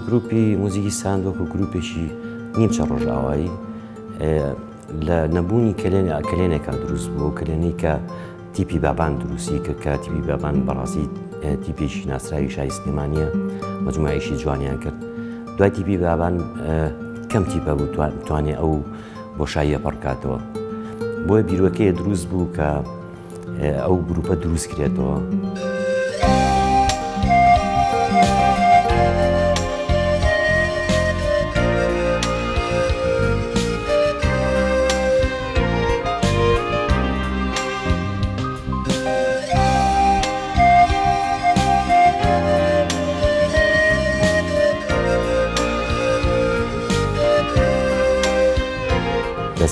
گروپی موزیکی ساندۆک و گروپێکی نیمچە ڕۆژئاوایی لە نەبوونی کلێنێکە دروست بوو کلێنەی کە تیپی بابان دروستی کرد کە تیپی بابان بەڕاستی تیپێکی ناسراوی شای سلێمانیە مەجموعەیەکی جوانیان کرد دوای تیپی بابان کەم تیپە بوو توانێت ئەو بۆشاییە پڕکاتەوە بۆیە بیرۆکەیە دروست بوو کە ئەو گروپە دروست کرێتەوە.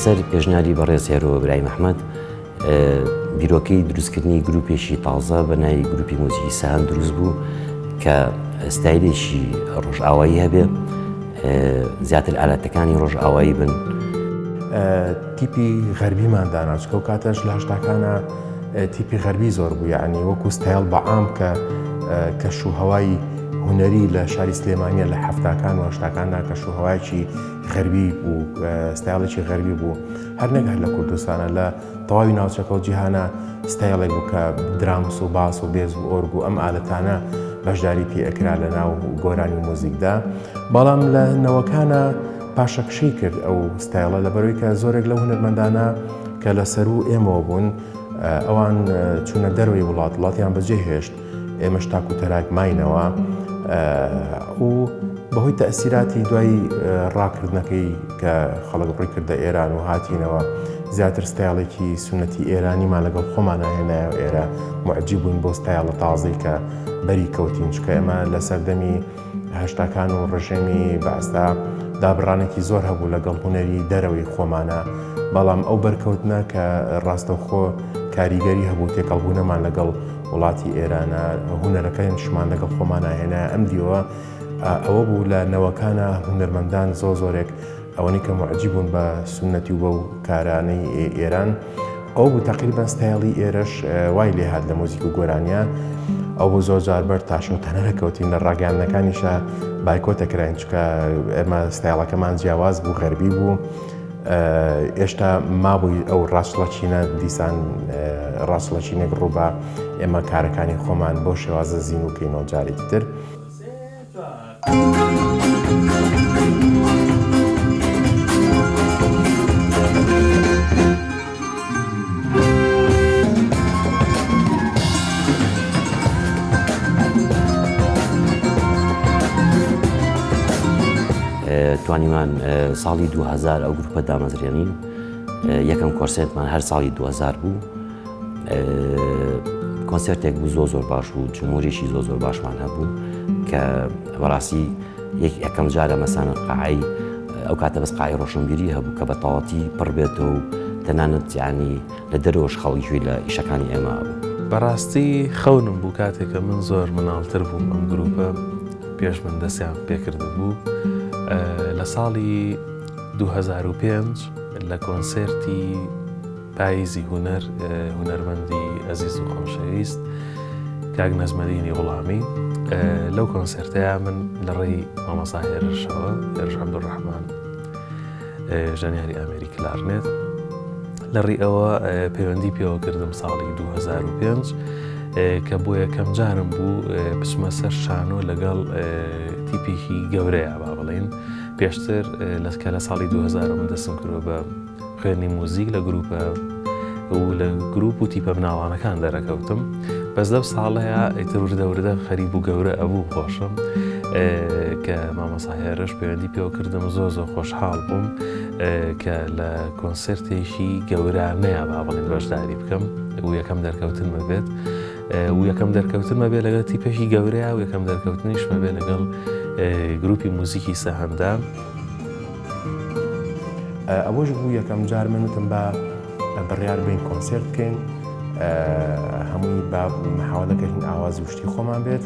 لەسەر پێشنیاری بەڕێز هێرۆ برای محەممەد بیرۆکەی دروستکردنی گروپێکی تازە بە ناوی گروپی موزیکی ساهەند دروست بوو کە ستایلێکی ڕۆژئاوایی هەبێ زیاتر ئالاتەکانی ڕۆژئاوایی بن. تیپی غەربیمان دانا چکە و کاتەش لە هەشتاکانە تیپی غەربی زۆر بوو یعنی وەکو ستایل بەعام کە کەشوهەوای هونەری لە شاری سلێمانیە لە حەفتاکان و هەشتاکاندا کەشوهەوایەکی غەربی بوو ستایلێکی غەربی بوو هەر نەک هەر لە کوردستانە لە تەواوی ناوچەکە و جیهانە ستایلێک بوو کە درامس و باس و بێز و ئۆرگ و ئەم ئالەتانە بەشداری پێ ئەکرا لە ناو گۆرانی موزیکدا بەڵام لە نەوەکانە پاشەکشەی کرد ئەو ستایلە لەبەرەوەی کە زۆرێک لەو هونەرمەندانە کە لەسەر و ئێمەوە بوون ئەوان چوونە دەروی وڵاتیان بەجێهێشت ئێمەش تاک و تەراک ماینەوە و بەهۆی تەئسیراتی دوای ڕاکردنەکەی کە خەڵک ڕووی کردە ئێران و هاتینەوە زیاتر ستایڵێکی سونەتی ئێرانیمان لەگەڵ خۆمانە هێنایە و ئێرە معجب بووین بۆ ستایڵە تازەی کە بەری کەوتین چکە ئێمە لە سەردەمی هەشتاکان و ڕژێمی بەئاستا دابڕانێکی زۆر هەبوو لەگەڵ هونەری دەرەوەی خۆمانە بەڵام ئەو بەرکەوتنە کە ڕاستەوخۆ کاریگەری هەبوو تێکەڵبوونەمان لەگەڵ وڵاتی ئێرانە هونەرەکەیان شمان لەگەڵ خۆمانە هێنایە ئەم دیوە ئەوە بوو لە نەوەکانە هونەرمەندان زۆرێک ئەوەی کە معجب بوون بە سونەتی و بە و کارانەی ئێران ئەو بوو تەقریبەن ستایڵی ئێرەش وای لێ هات لە مۆزیک و گۆرانیە ئەو بۆ زۆر جار بەر تاشۆتەنە دەکەوتین لە ڕاگەیاندنەکانیشە بایکۆتەکراین چکە ئێمە ستایڵەکەمان جیاواز بوو غەربی بوو ئێشتا مابووی ئەو ڕاستڵەچینە دیسان ڕاستڵەچینێک ڕووبە ئێمە کارەکانی خۆمان بۆ شێوازە زین و کەینەوە جارێکی تر. توانیمان ساڵی 2000 ئەو گروپە دامەزرێنین یەکەم کۆنسێرتمان هەر ساڵی 2000 بوو کۆنسێرتێک بوو زۆر باش بوو جمهوریشی زۆر باشمان هەبوو کە بەڕاستی یەکەم جارە مەسانە قاعی ئەو کاتە بەس قاعی ڕۆشنبیری هەبوو کە بە تەواوەتی پڕ بێتەوە و تەنانەت یعنی لە دەرەوەش خەڵکی گوێی لە ئیشەکانی ئێمە بوو. بەڕاستی خەونم بوو کاتێککە من زۆر مناڵتر بووم ئەم گروپە پێش من دەستیان پێکرده بوو لە ساڵی 2005 لە کۆنسێرتی پاییزی هونەرمەندی ئەزیز و خۆشەویست کاک نەزمەدینی وڵامی لەو کۆنسێرتەیە من لە ڕێی مامەسا هێرشەوە هێرش عەبدوڕەحمان ژەنیاری ئەمێری کلارنێت لە ڕێی ئەوە پەیوەندی پێوە کردم ساڵی 2005 کە بۆ یەکەم جارم بوو بچمە سەر شانۆ لەگەڵ تیپێکی گەورەیە با بڵێن پێشتر کە لە ساڵی 2000 من دەستم کردوە بە خوێندنی موزیک لە گروپە و لە گروپ و تیپە بناوانەکان دەرەکەوتم بەس لەو ساڵەیە ئیتر وردە خەریب و گەورە ئەبوو خۆشم کە مامەسا هێرش پەیوەندی پێوە کردم زۆر خۆشحاڵ بووم کە لە کۆنسێرتێکی گەورانەیە با بڵێن بەشداری بکەم و یەکەم دەرکەوتنمە بێت و یەکەم دەرکەوتنمە بێ لەگەڵ تیپێکی گەورەیە و یەکەم دەرکەوتنیشمە بێ لەگەڵ گروپی موزیکی سەهەندا. ئەوەش بوو یەکەم جار من وتم بە بڕیار بین کۆنسێرت بکەین هەمووی بە محاولەکەین ئاوازی وشتی خۆمان بێت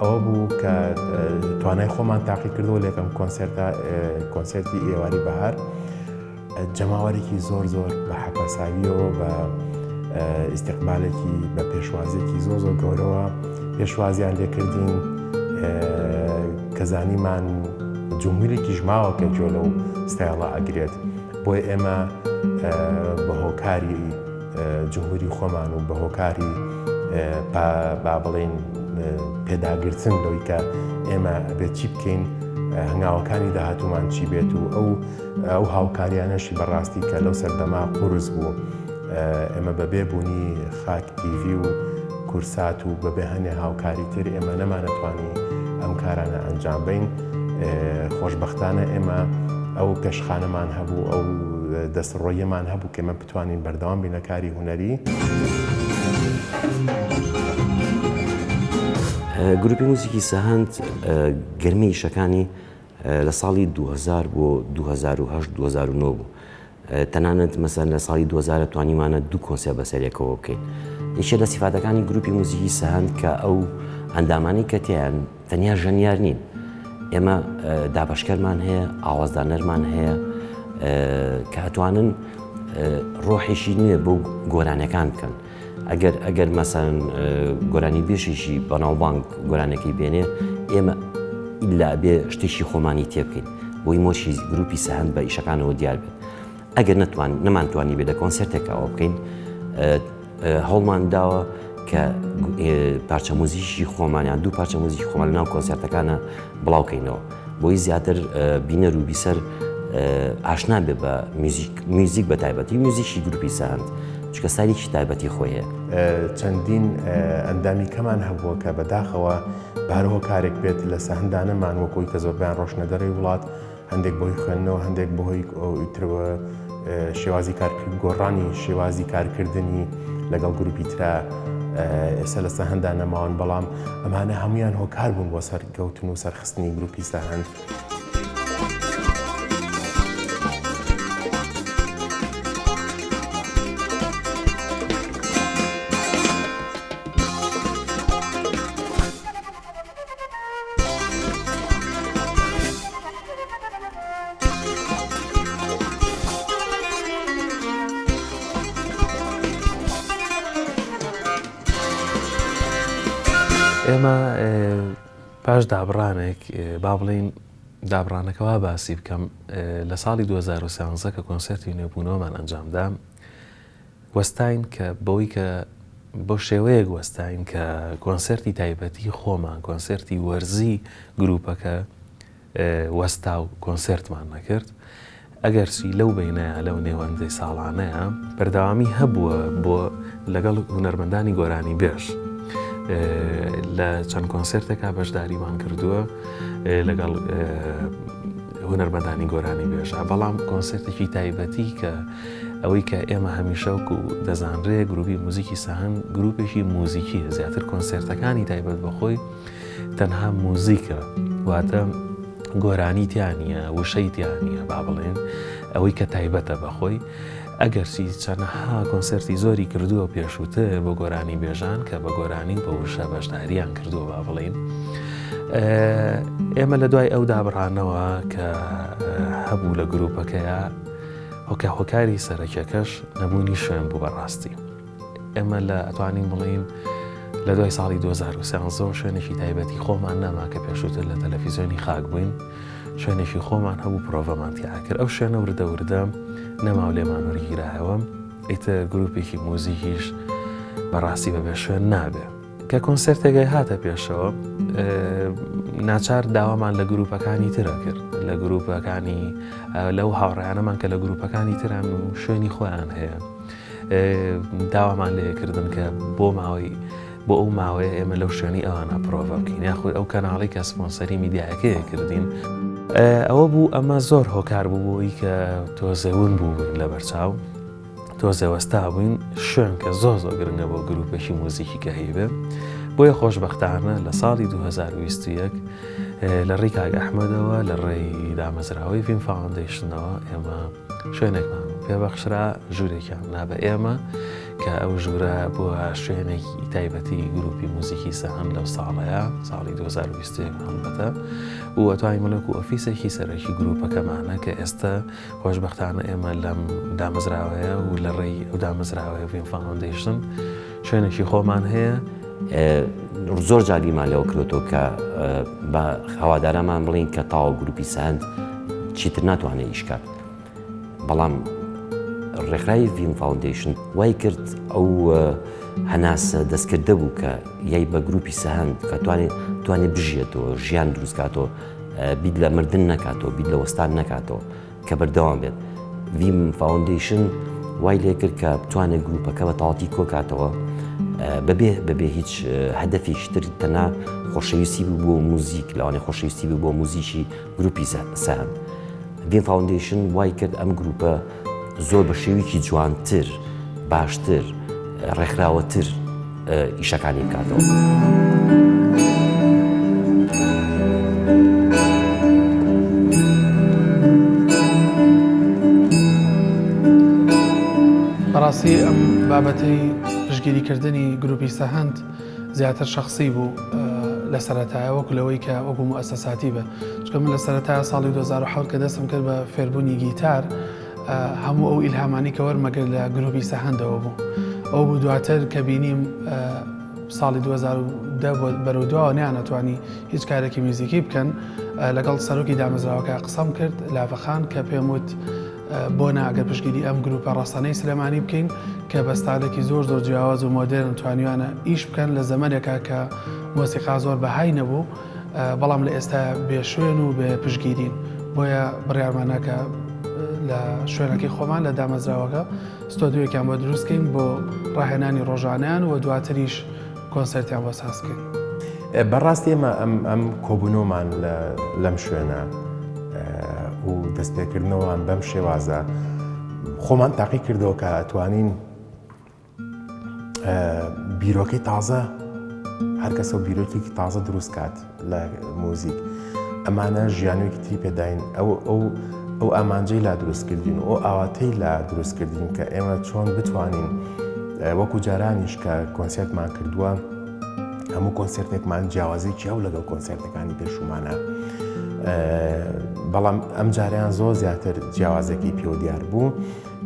ئەوە بوو کە توانای خۆمان تاقی کردەوە لە یەکەم کۆنسێرتی ئێواری بەهار جەماوەرێکی زۆر بە حەپەساویەوە بە ئیستیقبالێکی بە پێشوازێکی زۆر گەورەوە پێشوازیان لێکردین کە زانیمان جمهورێکی ژماوە کە جۆ لەو ستایڵە ئەگرێت بۆی ئێمە بە هۆکاری جمهوری خۆمان و بە هۆکاری با بڵێن پێداگرتن لەوەی کە ئێمە بێت چی بکەین هەنگاوەکانی داهاتوومان چی بێت و ئەو هاوکاریانەشی بەڕاستی کە لەو سەردەما قورس بوو ئێمە بەبێ بوونی خاک تیڤی و کورسات و بەبێ هەنێ هاوکاری تر ئێمە نەمانەتوانی ئەم کارانە ئەنجام بین خۆشبەختانە ئێمە ئەو پێشخانەمان هەبوو ئەو دەستڕۆیەمان هەبوو کە ئێمە بتوانین بەردەوام بینە کاری هونەری. گروپی موزیکی سەهەند گەرمی ئیشەکانی لە ساڵی 2000 بۆ 2008-2009 بوو. تەنانەت مەسەن لە ساڵی 2000 توانیمانە 2 کۆنسێر بەسەرێکەوە بکەین. یەکێ لە سیفاتەکانی گروپی موزیکی سەهەند کە ئەو ئەندامانی کە تیان تەنیا ژەنیار نین. ئێمە دابەشکەرمان هەیە، ئاوازدانەرمان هەیە کە ئەتوانن ڕۆحێکی نوێ بۆ گۆرانەکان بکەن. ئەگەر مەسەن گۆرانی بێشێکی بەناوبانگ گۆرانەکەی بێنێ ئێمە ئیلا بێ شتێکی خۆمانی تێ بکەین بۆی مۆشی گروپی سەهەند بە ئیشەکانەوە دیار بێت. ئەگەر نەمانتوانی بێت لە کۆنسێرتێکەوە بکەین هەوڵمان داوە کە پارچە موزیکی خۆمانیان 2 پارچە موزیکی خۆمان لەناو کۆنسێرتەکانە بڵاوکەینەوە بۆی زیاتر بینەر و بیسەر ئاشنا بێ بە میوزیک بە تایبەتی میوزیکی گروپی سەهەند چکە ساریکی تایبەتی خۆیە. چەندین ئەندامی کەمان هەبووە کە بەداخەوە بارەوە کارێک بێت لە سەهەندانەمان وەکۆی کە زۆربیان ڕۆشنە دەڕێی وڵات هەندێک بۆی خوێندنەوە هەندێک بۆهۆی ئیترەوە شێوازی گۆڕانی شێوازی کارکردنی لەگەڵ گروپی ترا ئێستا لە سەهەندانەماوان بەڵام ئەمانە هەمویان هۆکار بوون بۆ سەرکەوتن و سەرخستنی گروپی سەهەند. ئێمە پاش دابڕانێک با بڵین دابڕانەکەوا باسی بکەم لە ساڵی 2013 کە کۆنسێرتی نوێبوونەوەمان ئەنجامدا وەستاین کە بەوەی کە بۆ شێوەیەک وەستاین کە کۆنسێرتی تایبەتی خۆمان کۆنسێرتی وەرزی گروپەکە وەستا و کۆنسێرتمان نەکرد ئەگەرچی لەو بینەیە لەو نێوەندەی ساڵانەیە بەردەوامی هەبووە بۆ لەگەڵ هونەرمەندانی گۆرانی بێژ لە چەند کۆنسێرتێکا بەشداریمان کردووە لەگەڵ هونەرمەندانی گۆرانی بێژە بەڵام کۆنسێرتێکی تایبەتی کە ئەوەی کە ئێمە هەمیشەوک و دەزانرێ گروپی موزیکی سەهەند گروپێکی موزیکیە زیاتر کۆنسێرتەکانی تایبەت بەخۆی تەنها موزیکە واتە گۆرانی تیانە وشەی تیانە با بڵێن ئەوەی کە تایبەتە بەخۆی ئەگەرچی چەندەها کۆنسێرتی زۆری کردووە پێشووتر بۆ گۆرانی بێژان کە بە گۆرانی بە وشە بەشداریان کردووە با بڵین ئێمە لە دوای ئەو دابڕانەوە کە هەبوو لە گروپەکەیە هۆکاری سەرەکیەکەش نەبوونی شوێن بوو بەڕاستی ئێمە لە ئەتوانین بڵین لە دوای ساڵی 2013 شوێنێکی تایبەتی خۆمان نەما کە پێشووتر لە تەلەڤیزیۆنی خاک بووین شوێنێکی خۆمان هەبوو پرۆڤەمان تیا کرد ئەو شوێنە وردە نەماو لێمان وەرگیرایەوە ئیتر گروپێکی موزیکیش بەڕاستی بەبێ شوێن نابێ کە کۆنسێرتێکای هاتە پێشەوە ناچار داوامان لە گروپەکانی ترە کرد لە گروپەکانی لەو هاوڕێیانەمان کە لە گروپەکانی تران و شوێنی خۆیان هەیە داوامان لێکردن کە بۆ ئەو ماوەیە ئێمە لەو شوێنی ئەوانە پرۆڤە بکەین یاخود ئەو کەناڵی کە سپۆنسەری میدیاەکەیە کردین ئەوە بوو ئەمە زۆر هۆکار بوو بۆی کە تۆزەون بووین لە بەرچاو تۆزەوەستا بووین شوێن کە زۆر گرنگە بۆ گروپێکی موزیکی کە هەیبێ بۆیە خۆشبەختانە لە ساڵی 2021 لە ڕێی کاک ئەحمەدەوە لە ڕێی دامەزراوەی فیلم فاوندیشنەوە ئێمە شوێنێکمان پێبەخشرا ژوورێکیان نا بە ئێمە کە ئەو ژوورە بووە شوێنێکی تایبەتی گروپی موزیکی سەهەند لەو ساڵەیە ساڵی 2021 هەڵبەتە و ئەتوانین بڵێن و ئۆفیسێکی سەرەکی گروپەکەمانە کە ئێستا خۆشبەختانە ئێمە لەم دامەزراوەیە و لە ڕێی ئەو دامەزراوەیە وین فاوندیشن شوێنێکی خۆمان هەیە. زۆر جاریمان لەوە کردۆ کە بە هەوادارەمان بڵین کە تاوە گروپی سەهەند چیتر ناتوانێت ئیشکات، بەڵام ڕێکخراوی وین فاوندیشن وای کرد ئەو هەناسە دەستکردە بوو کە یای بە گروپی سەهەند کە توانێت بژێتەوە ژیان دروستکاتەوە، بیت لە مردن نکاتەوە، بیت لە وەستان نکاتەوە کە بەردەوام بێت. وین فاوندیشن وای لێ کرد کە بتوانێت گروپەکە بە تاواتی کۆکاتەوە بەبێ هیچ هەدەفێکی تر تەنها خۆشەویستی بوو بۆ موزیک، لەوانێ خۆشەویستی بوو بۆ موزیکی گروپی سەهەند. وین فاوندیشن وای کرد ئەم گروپە زۆر بە شێوێکی جوانتر، باشتر، ڕێکخراوەتر ئیشەکانی بکاتەوە. بەڕاستی ئەم بابەتەی پشتگیریکردنی گروپی سەهەند زیاتر شخصی بوو لە سەرەتایە وەکو لەوەی کە وەکو موئەسەساتی بە، چونکە من لە سەرەتایە ساڵی 2007 کە دەستم کرد بە فێربوونی گیتار هەموو ئەو ئیلهامانی کە وەرمەگرت لە گروپی سەهەندەوە بوو. ئەو بوو دواتر کە بینیم ساڵی 2010 بەرەودووە نیانەتوانی هیچ کارێکی میوزیکی بکەن، لەگەڵ سەرۆکی دامەزراوەکە قسەم کرد لافەخان کە پێم وت بۆ ناگەر پشتگیری ئەم گروپە ڕاستانەی سلێمانی بکەین کە بەستانێکی زۆر جیاواز و مۆدێرن توانیوانە ئیش بکەن لە زەمانێکە کە مۆسیقا زۆر بەهای نەبوو، بەڵام لە ئێستا بێشوێن و بێ پشتگیرین. بۆیە بڕیارمانەکە لە شوێنەکەی خۆمان لە دامەزراوەکە ستۆدیۆیەکیان بۆ دروستکەین بۆ ڕاهێنانی ڕۆژانیان و دواتریش کۆنسەرتیان بۆ سازکەین. بەڕاستی ئێمە ئەم کۆبوونەوەمان لەم شوێنە و دەستپێکردنەوەمان بەم شێوازە خۆمان تاقی کردەوە کە ئەتوانین بیرۆکەی تازە هەر کەسە و بیرۆکێکی تازە دروست کات لە موزیک. ئەمانە ژیانوێکی تری پێداین، ئەو ئامانجەی لا دروستکردین و ئاواتەی لا دروستکردین کە ئێمە چۆن بتوانین وەکو جارانیش کە کۆنسێرتمان کردووە هەموو کۆنسێرتێکمان جیاوازێکی ئەو لەگەڵ کۆنسێرتەکانی پێشومانە، بەڵام ئەم جاریان زۆر زیاتر جیاوازێکی پێوە دیار بوو.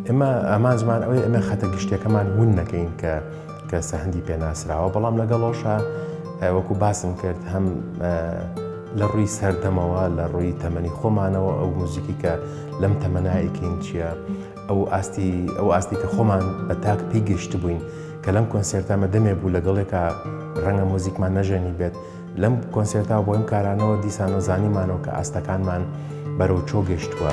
ئێمە ئامانجمان ئەوەیە ئێمە خەتە گشتەکەمان ون نەکەین کە سەهەندی پێناسراوە، بەڵام لەگەڵەوەشە وەکو باسم کرد هەم لە ڕووی سەردەمەوە لە ڕووی تەمەنی خۆمانەوە ئەو موزیکی کە لەم تەمەنایەکەین چییە، ئەو ئاستی کە خۆمان بە تاک پێی گەشت بووین کە لەم کۆنسێرتامە دەمێ بوو لەگەڵێکە ڕەنگە موزیکمان نەژێنی بێت. لەم کۆنسێرتا بۆ ئەم کارانەوە دیسانە زانیمانەوە کە ئاستەکانمان بەرەو چۆ گەشتووە.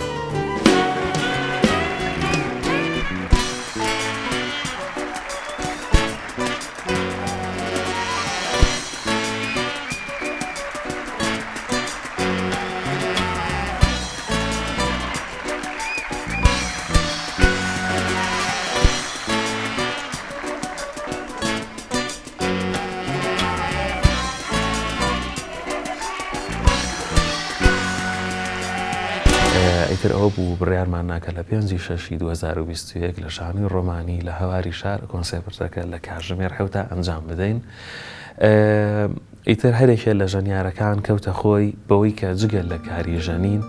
ئیتر ئەوە بوو بڕیارمان ناکە لە 5/6 2021 لە شانوی ڕۆمانی لە هەواری شار کۆنسێرتەکە لە کاتژمێر 7 ئەنجام بدەین. ئیتر هەرێکێ لە ژەنیارەکان کەوتە خۆی بەوەی کە جگەل لە کاری ژەنین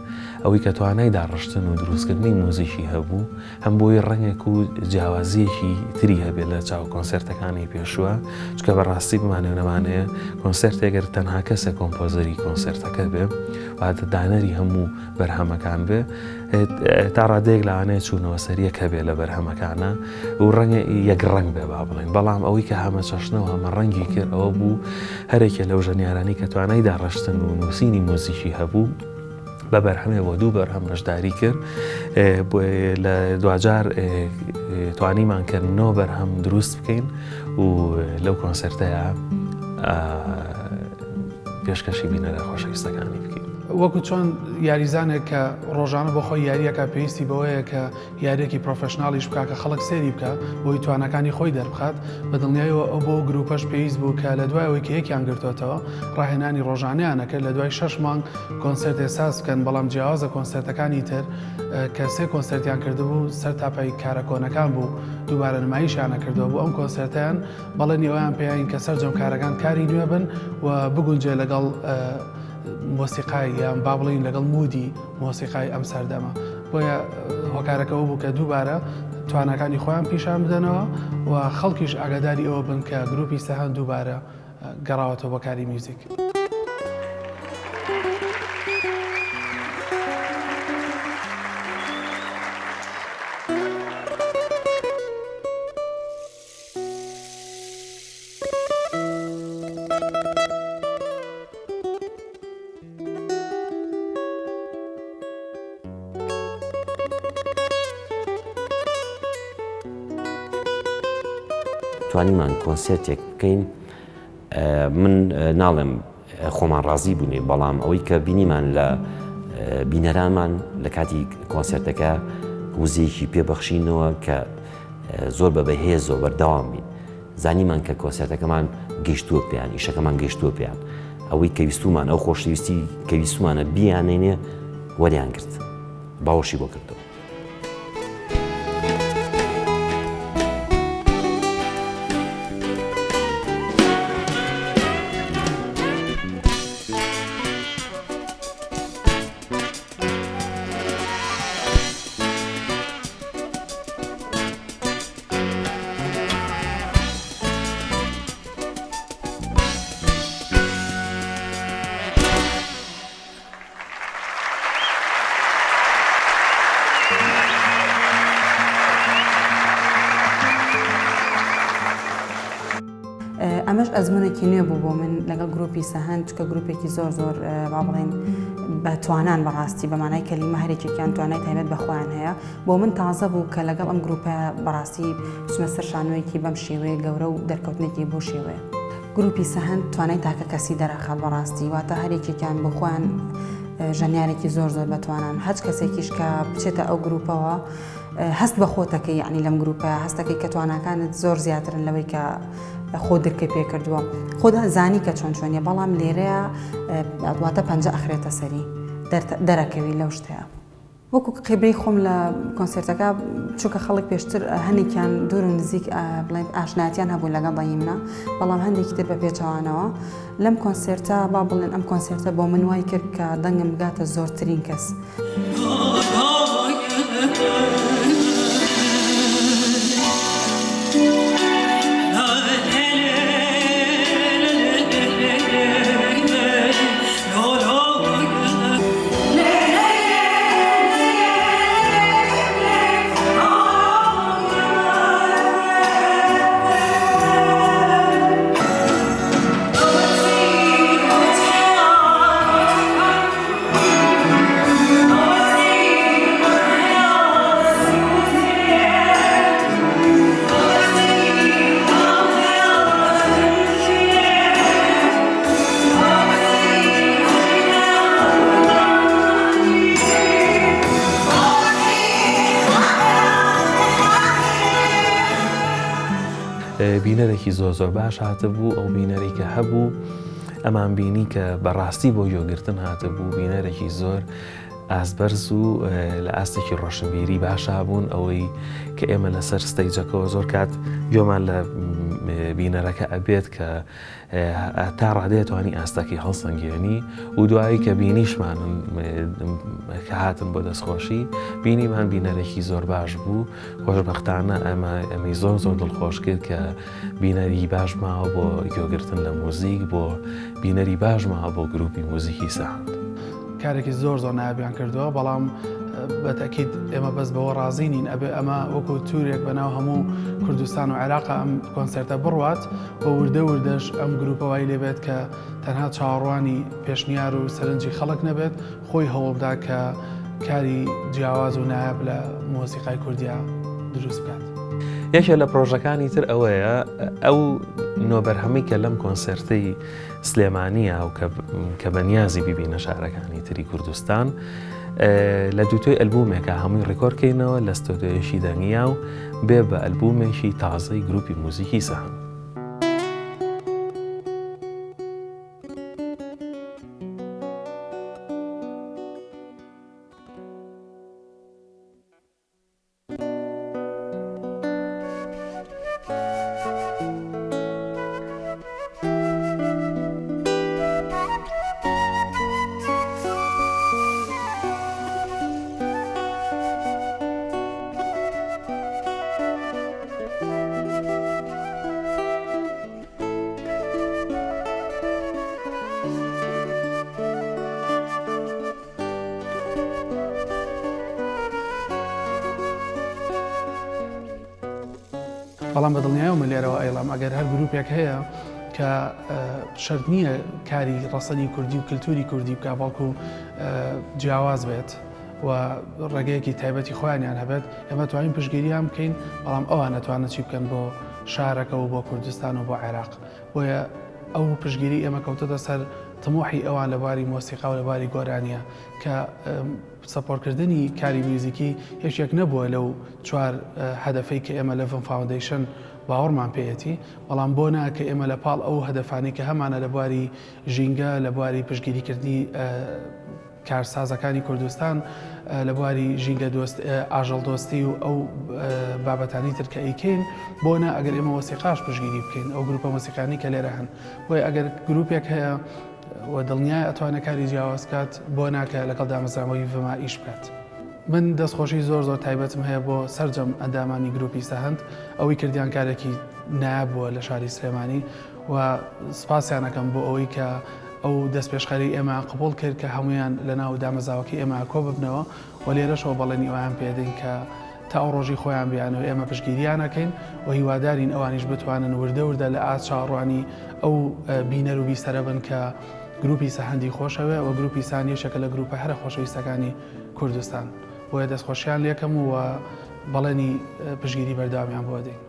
ئەوەی کە توانای داڕشتن و دروستکردنی موزیکی هەبوو هەم بۆی ڕەنگێک و جیاوازیەکی تری هەبێت لە چاو کۆنسێرتەکانی پێشووە، چکە بەڕاستی بمانێنەمانەیە کۆنسێرتێگەر تەنها کەسە کۆمپۆزەری کۆنسێرتەکە بێ واتە دانەری هەموو بەرهەمەکان بێ تا ڕادەیەک لەوانەیە چوونەوە سەریەک هەبێ لە بەرهەمەکانە و ڕەنگە یەک ڕەنگ بێ با بڵێن، بەڵام ئەوەی کە هەمە چەشنەوە هەمە ڕەنگی کرد ئەوە بوو هەرێکە لەو ژەنیارانی کە توانای داڕشتن و نووسینی موزیکی هەبوو بە بەرهەمێ بۆ دوو بەرهەم بەشداری کرد. لە دوجار توانیمان کرد 9 بەرهەم دروست بکەین و لەو کۆنسەرتەیە پێشکەشی بینەرە خۆشەویستەکانی بکەین. وەکو چۆن یاریزانێک کە ڕۆژانە بۆ خۆی یاریەکە پێویستی بەوەیە کە یاریێکی پرۆفشناڵیش بکە کە خەڵک سێری بکە بۆی توانەکانی خۆی دەربخات بە دڵنیایەوە ئەو بۆ گروپەش پێویست بوو کە لە دوایەوەی کە یەکیان گرتوێتەوە ڕاهێنانی ڕۆژانەیانەکە لە دوای 6 مانگ کۆنسرت ئێساس بکەن بەڵام جیاوازە کۆنسرتەکانی تر کە 3 کۆنسرتیان کردبوو سەر تاپای کارەکۆنەکان بوو دووبارە نمایشیانە کردەوە بوو ئەم کۆنسرتیان بەڵێن ئەویان پێیان کە سەرجەم کارەکان کاری نوێ بن و بگونجێ لەگەڵ مۆسیقای یان با بڵین لەگەڵ مودی مۆسیقای ئەم سەردەمە بۆیە هۆکارەکەەوە بوو کە دووبارە توانەکانی خۆیان پیشان بدەنەوە و خەڵکیش ئاگاداری ئەوە بن کە گروپی سەهەند دووبارە گەڕاوەتەوە بە کاری میوزیک. توانیمان کۆنسرتێک بکەین من ناڵێم خۆمان ڕازی بوونێ بەڵام ئەوەی کە بینیمان لە بینەرانمان لە کاتی کۆنسرتەکە وزەیەکی پێبەخشینەوە کە زۆر بە بەهێز و بەردەوام بین زانیمان کە کۆنسرتەکەمان گەیشتووە پێیان ئیشەکەمان گەیشتووە پێیان ئەوەی کە ویستومان ئەو خۆشەویستی کە ویستومانە بیانێنێ وەریان کرد باوەشی بۆ کردەوە. ئەمەش ئەزمونێکی نوێ بوو بۆ من لەگەڵ گروپی سەهەند چکە گروپێکی زۆر با بڵێن بە توانان بەڕاستی بەمانای کەلیمە هەرێکێکیان توانای تایبەت بەخۆیان هەیە بۆ من تازە بوو کە لەگەڵ ئەم گروپە بەڕاستی بچمە سەر شانۆیەکی بەم شێوەیە گەورە و دەرکەوتنێکی بۆ شێوەیە. گروپی سەهەند توانای تاکە کەسی دەرەخات بەڕاستی واتە هەرێکێکیان بۆ خۆیان ژەنیارێکی زۆر بەتوانان هەچ کەسێکیش کە بچێتە ئەو گروپەوە هەست بە خۆتەکەی یعنی لەم گروپە هەستەکەی کە تواناکانت زۆر زیاترن لەوەی کە خۆ دەرکە پێ کردووە خۆدا زانی کە چۆن چۆنیە بەڵام لێرەیە دواتە پەنجە ئەخرێتە سەری دەرەکەوی لەو شتەیە. وەکو قیبرەی خۆم لە کۆنسرتەکە چووکە خەڵک پێشتر هەنێکیان دوور و نزیک بڵێن ئاشنایەتیان هەبوو لەگەڵ دایی منە بەڵام هەندێکی تر بە پێچەوانەوە لەم کۆنسرتە با بڵێن ئەم کۆنسرتە بۆ من وای کرد کە دەنگم بگاتە زۆرترین کەس. بینەرێکی زۆر باش هاتە بوو ئەو بینەری کە هەبوو ئەمان بینی کە بەڕاستی بۆ یۆگرتن هاتە بوو بینەرێکی زۆر ئاسبەرز و لە ئاستێکی ڕۆشنبیری باشا بوون ئەوەی کە ئێمە لەسەر ستەیجەکەەوە زۆر کات گوێمان لە بینەرەکە ئەبێت کە تا ڕادێتوانی ئاستەکەی هەڵسەنگێنی و دوایی کە بینیشمانن کە هاتن بۆ دەستخۆشی بینیمان بینەرێکی زۆر باش بوو خۆشبەختانە ئەمەی زۆر دڵخۆش کرد کە بینەری باش ماوە بۆ گوێگرتن لە موزیک بۆ بینەری باش ماوە بۆ گروپی موزیکی سەهەند. کارێکی زۆر نایابیان کردووە بەڵام بەتەکید ئێمە بەس بەوە ڕازی نین ئەبێ ئەمە وەکو تورێک بەناو هەموو کوردستان و عێراق ئەم کۆنسرتە بڕوات بە وردەش ئەم گروپەوەی لێبێت کە تەنها چاوەڕوانی پێشنیار و سەرنجی خەڵک نەبێت خۆی هەوڵدا کە کاری جیاواز و نایاب لە مۆسیقای کوردیا دروست بکات. یەکێ لە پرۆژەکانی تر ئەوەیە ئەو نۆبەرهەمەی کە لەم کۆنسەرتەی سلێمانیە و کە بەنیازی ببینە شارەکانی تری کوردستان لە دووتۆی ئەلبومێکە هەمووی ڕێکۆردکەینەوە لە ستۆدیۆیەشی دەنگیا و بێ بە ئەلبومێکی تازەی گروپی موزیکی سەهەند. بەڵام بە دڵنیایەوە لێرەوە ئەیڵام ئەگەر هەر گروپێک هەیە کە شەرت نییە کاری ڕەسەنی کوردی و کللتوری کوردی بکە بەڵکو جیاواز بێت و ڕێگەیەکی تایبەتی خۆیانیان هەبێت ئێمە توانین پشتگیریان بکەین بەڵام ئەوان نەتوانن چی بکەن بۆ شارەکە و بۆ کوردستان و بۆ عێراق بۆیە ئەو پشتگیری ئێمە کەوتەتە سەر تموحی ئەوان لەباری مۆسیقا و لەباری گۆرانیە کە سەپۆرتکردنی کاری میوزیکی هیچ نەبووە لەو چوار هەدەفەی کە ئێمە لە فن فاوندیشن باوەڕمان پێیەتی بەڵام بۆ ناکە ئێمە لە پاڵ ئەو هەدەفانی کە هەمانە لە بواری ژینگە لە بواری پشتگیریکردنی کارسازەکانی کوردستان لە بواری ژینگە ئاژەڵ دۆستی و ئەو بابەتانی تر کە ئەیکەین بۆ نا ئەگەر ئێمە وەسیقاش پشتگیری بکەین ئەو گروپە مۆسیقانی کە لێرە هەن بۆیە ئەگەر گروپێک هەیە و دڵنیای ئەتوانە کاری جیاوازکات بۆ ناکە لەگەڵ دامەزراوەی فما ئیش بکات. من دەستخۆشی زۆر تایبەتم هەیە بۆ سەرجەم ئەندامانی گروپی سەهەند ئەوەی کردیان کارێکی نایابووە لە شاری سلێمانی و سپاسیانەکەم بۆ ئەوەی کە ئەو دەست پێشخەری ئێمە قبول کرد کە هەمویان لە ناو دامەزاوەکەی ئێمە کۆ ببنەوە و لێرەشەوە بەڵێنی ئەویان پێدەین کە تا ئەو ڕۆژی خۆیان بیانەوە ئێمە پشتگیریانەکەین و هیوادارین ئەوانیش بتوانن وردە لە ئاست چاڕوانی ئەو بینەر و بیسەرە بن کە گروپی سەهەندی خۆشەوێ و گروپی سانیەشەکە لە گروپە هەرە خۆشەویستەکانی کوردستان بۆیە دەستخۆشیان لێکەم و بەڵێنی پشتگیری بەرداوامیان بۆ دەین.